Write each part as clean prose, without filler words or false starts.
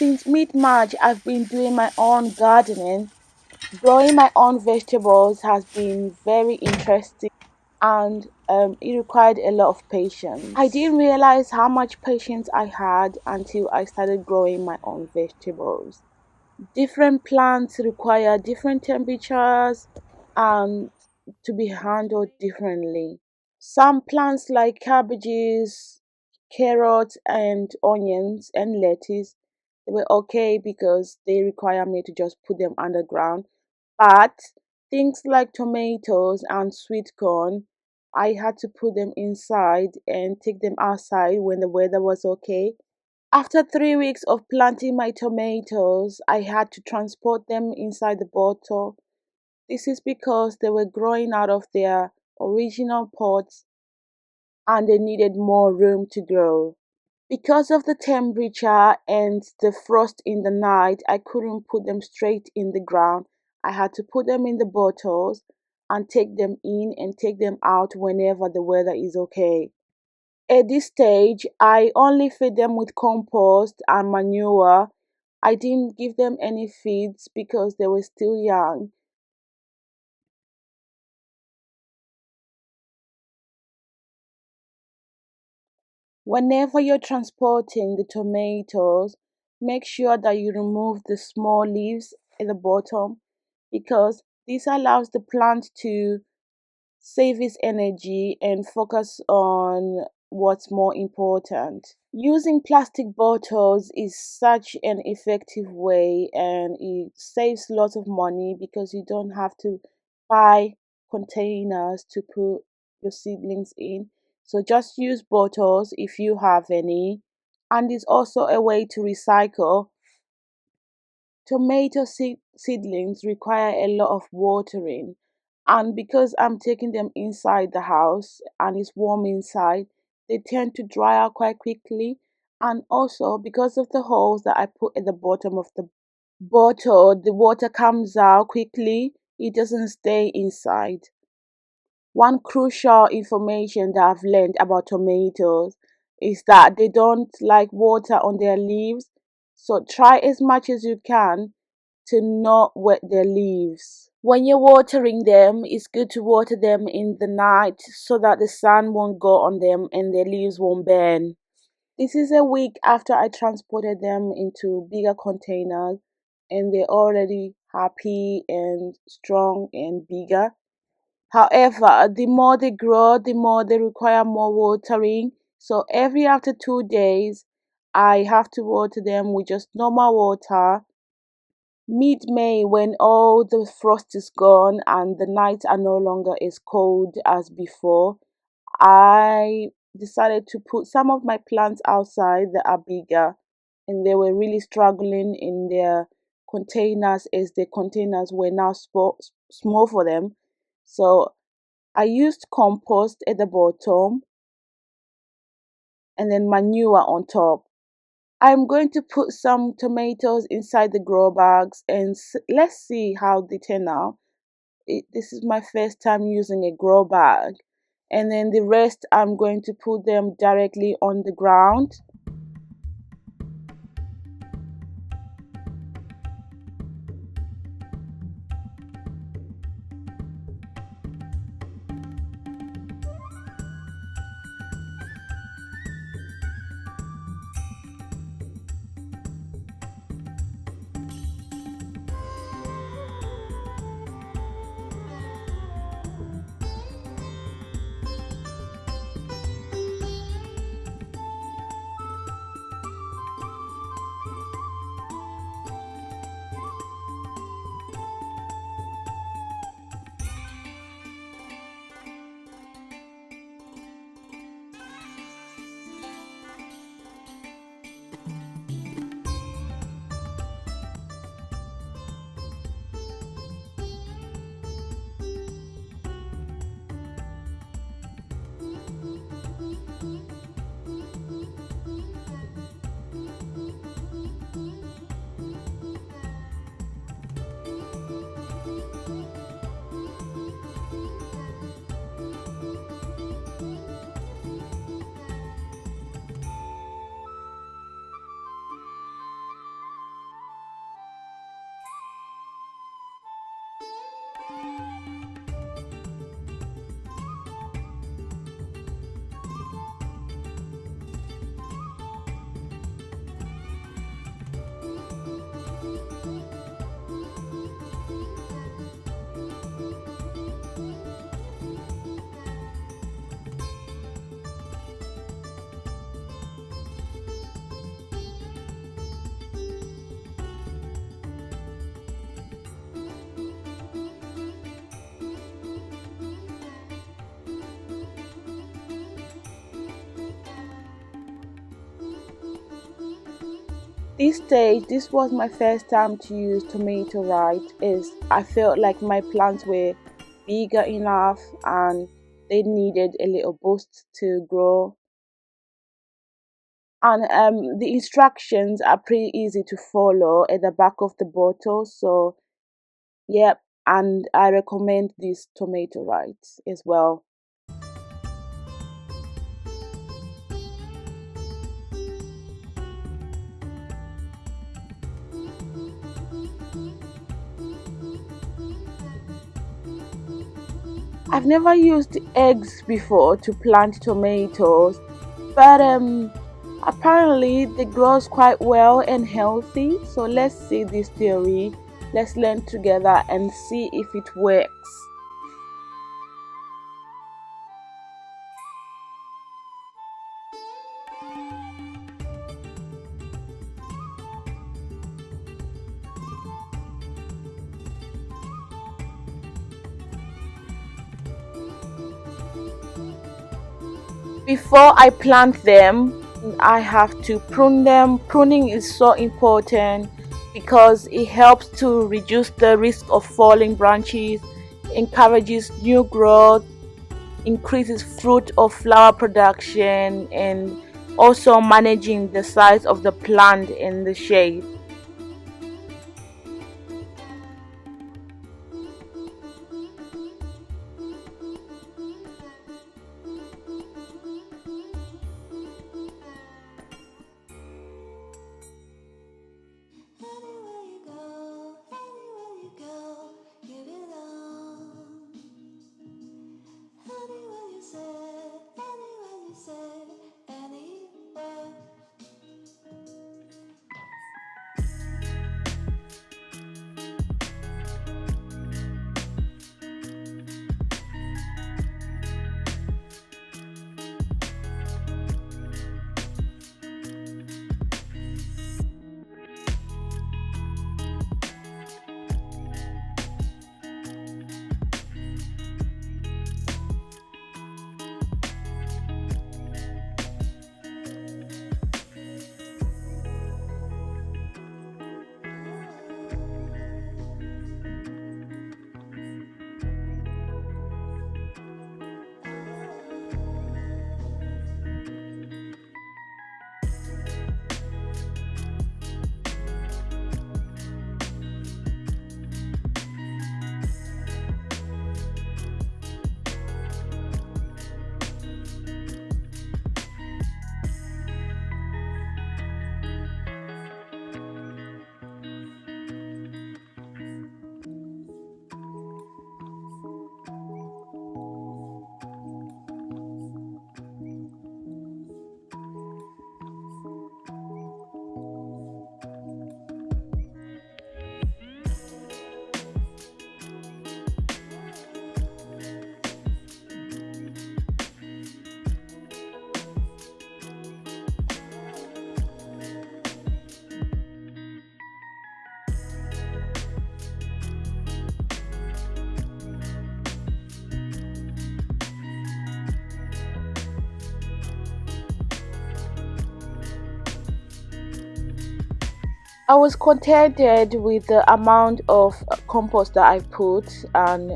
Since mid-March, I've been doing my own gardening. Growing my own vegetables has been very interesting and it required a lot of patience. I didn't realize how much patience I had until I started growing my own vegetables. Different plants require different temperatures and to be handled differently. Some plants like cabbages, carrots, and onions and lettuce, they were okay because they require me to just put them underground. But things like tomatoes and sweet corn, I had to put them inside and take them outside when the weather was okay. After 3 weeks of planting my tomatoes, I had to transport them inside the bottle. This is because they were growing out of their original pots and they needed more room to grow. Because of the temperature and the frost in the night, I couldn't put them straight in the ground. I had to put them in the bottles and take them in and take them out whenever the weather is okay. At this stage, I only feed them with compost and manure. I didn't give them any feeds because they were still young. Whenever you're transporting the tomatoes, make sure that you remove the small leaves at the bottom because this allows the plant to save its energy and focus on what's more important. Using plastic bottles is such an effective way and it saves lots of money because you don't have to buy containers to put your seedlings in. So just use bottles if you have any. And it's also a way to recycle. Tomato seedlings require a lot of watering, and because I'm taking them inside the house and it's warm inside, they tend to dry out quite quickly. And also, because of the holes that I put at the bottom of the bottle, the water comes out quickly, it doesn't stay inside. One crucial information that I've learned about tomatoes is that they don't like water on their leaves. So try as much as you can to not wet their leaves. When you're watering them, it's good to water them in the night so that the sun won't go on them and their leaves won't burn. This is a week after I transported them into bigger containers and they're already happy and strong and bigger. However, the more they grow, the more they require more watering. So every after 2 days, I have to water them with just normal water. Mid-May, when all the frost is gone and the nights are no longer as cold as before, I decided to put some of my plants outside that are bigger, and they were really struggling in their containers as the containers were now small for them. So I used compost at the bottom and then manure on top. I'm going to put some tomatoes inside the grow bags and let's see how they turn out. This is my first time using a grow bag. And then the rest I'm going to put them directly on the ground. this stage, this was my first time to use tomato right. Is I felt like my plants were bigger enough and they needed a little boost to grow. And the instructions are pretty easy to follow at the back of the bottle. So, yep, and I recommend this tomato rice as well. I've never used eggs before to plant tomatoes, but apparently they grows quite well and healthy. So let's see this theory. Let's learn together and see if it works. Before I plant them, I have to prune them. Pruning is so important because it helps to reduce the risk of falling branches, encourages new growth, increases fruit or flower production, and also managing the size of the plant and the shape. Anywhere you go, anywhere you go, you belong. Anywhere you say, anywhere. I was contented with the amount of compost that I put and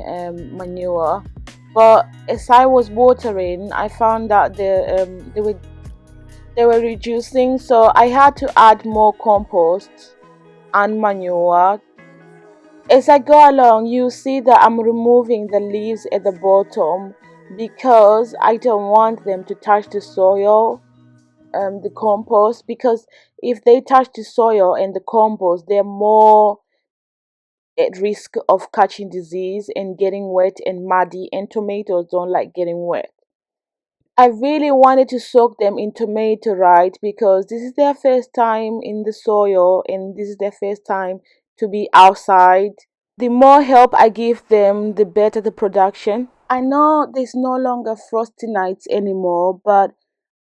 manure, but as I was watering, I found that they were reducing, so I had to add more compost and manure. As I go along, you see that I'm removing the leaves at the bottom because I don't want them to touch the soil, the compost, because if they touch the soil and the compost, they're more at risk of catching disease and getting wet and muddy, and tomatoes don't like getting wet. I really wanted to soak them in tomato right because this is their first time in the soil and this is their first time to be outside. The more help I give them, the better the production. I know there's no longer frosty nights anymore, but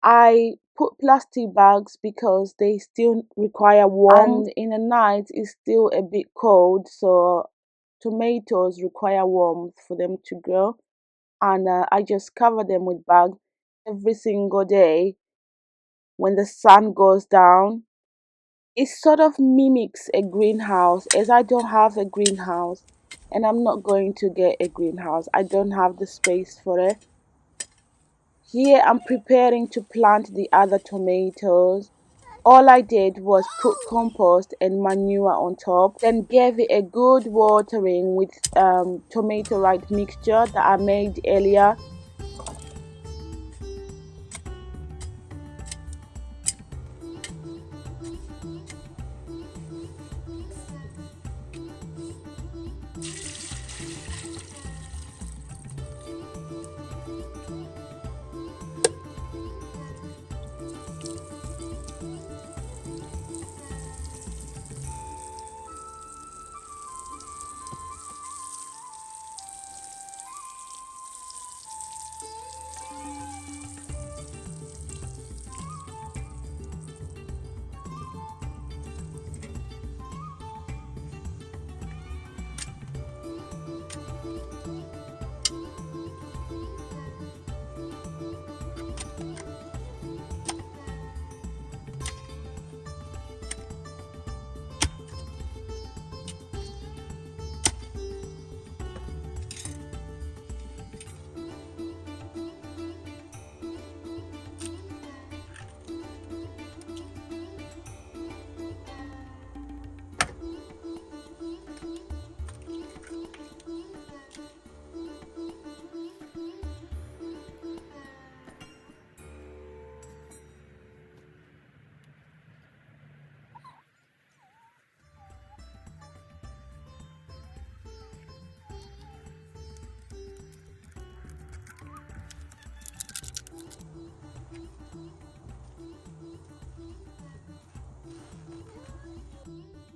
I put plastic bags because they still require warmth. And in the night it's still a bit cold, so tomatoes require warmth for them to grow. And I just cover them with bags every single day when the sun goes down. It sort of mimics a greenhouse, as I don't have a greenhouse and I'm not going to get a greenhouse. I don't have the space for it. Here I'm preparing to plant the other tomatoes. All I did was put compost and manure on top, then gave it a good watering with tomato right mixture that I made earlier.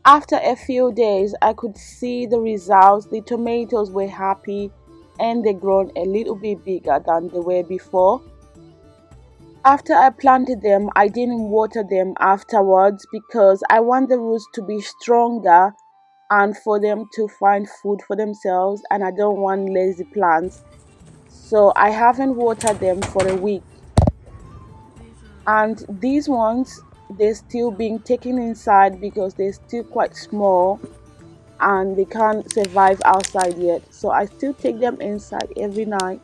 After a few days, I could see the results. The tomatoes were happy and they grown a little bit bigger than they were before. After I planted them, I didn't water them afterwards because I want the roots to be stronger and for them to find food for themselves, and I don't want lazy plants. So I haven't watered them for a week. And these ones, they're still being taken inside because they're still quite small and they can't survive outside yet. So I still take them inside every night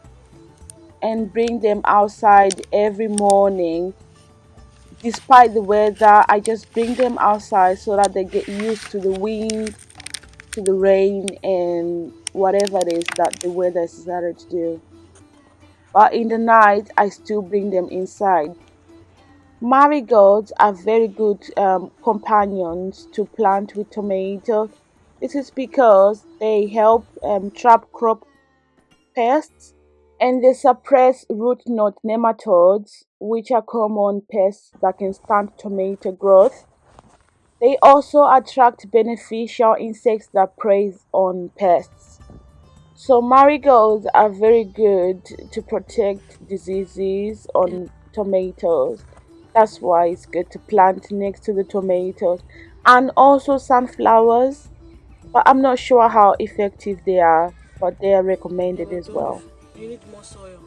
and bring them outside every morning. Despite the weather, I just bring them outside so that they get used to the wind, to the rain, and whatever it is that the weather is decided to do. But in the night, I still bring them inside. Marigolds are very good companions to plant with tomatoes. This is because they help trap crop pests and they suppress root knot nematodes, which are common pests that can stunt tomato growth. They also attract beneficial insects that prey on pests. So marigolds are very good to protect diseases Yeah. on tomatoes. That's why it's good to plant next to the tomatoes. And also sunflowers, but I'm not sure how effective they are, but they are Yeah, recommended but as don't well. leave. You need more soil.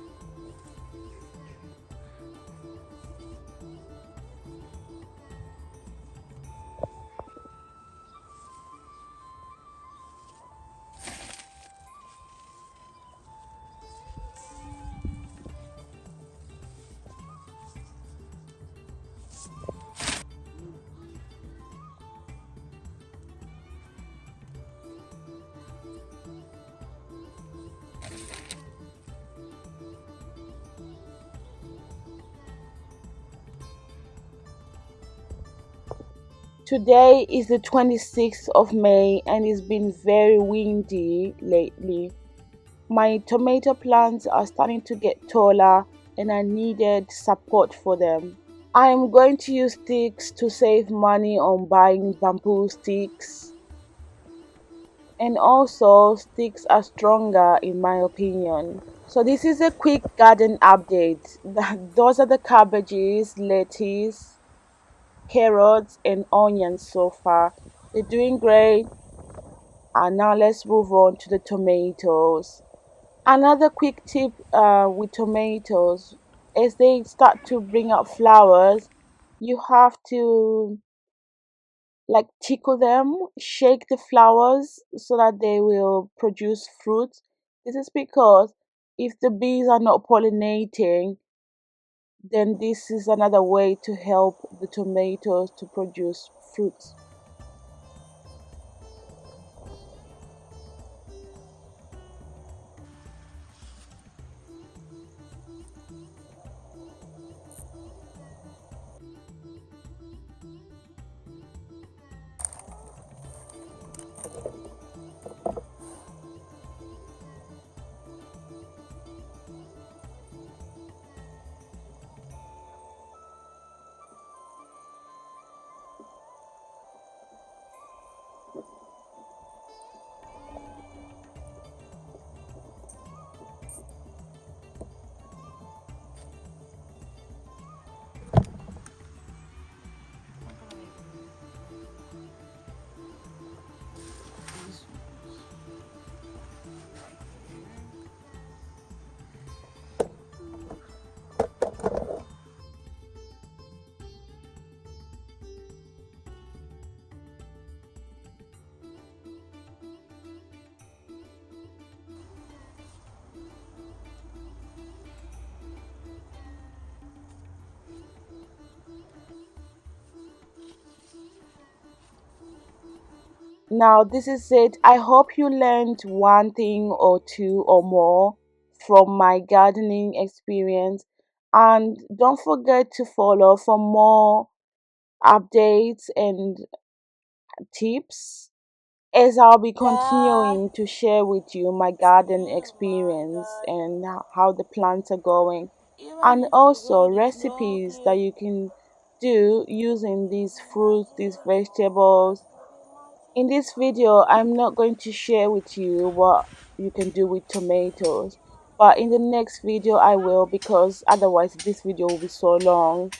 Today is the 26th of May and it's been very windy lately. My tomato plants are starting to get taller and I needed support for them. I am going to use sticks to save money on buying bamboo sticks, and also sticks are stronger in my opinion. So this is a quick garden update. Those are the cabbages, lettuce, carrots and onions so far. They're doing great. And now let's move on to the tomatoes. Another quick tip with tomatoes, as they start to bring out flowers, you have to like tickle them, shake the flowers so that they will produce fruit. This is because if the bees are not pollinating, then this is another way to help the tomatoes to produce fruits. Now, this is it. I hope you learned one thing or two or more from my gardening experience. And don't forget to follow for more updates and tips as I'll be Yeah, continuing to share with you my garden oh my experience god. and how the plants are going, Even and if the also road is recipes that lovely. you can do using these fruits, these vegetables. In this video, I'm not going to share with you what you can do with tomatoes, but in the next video I will, because otherwise this video will be so long.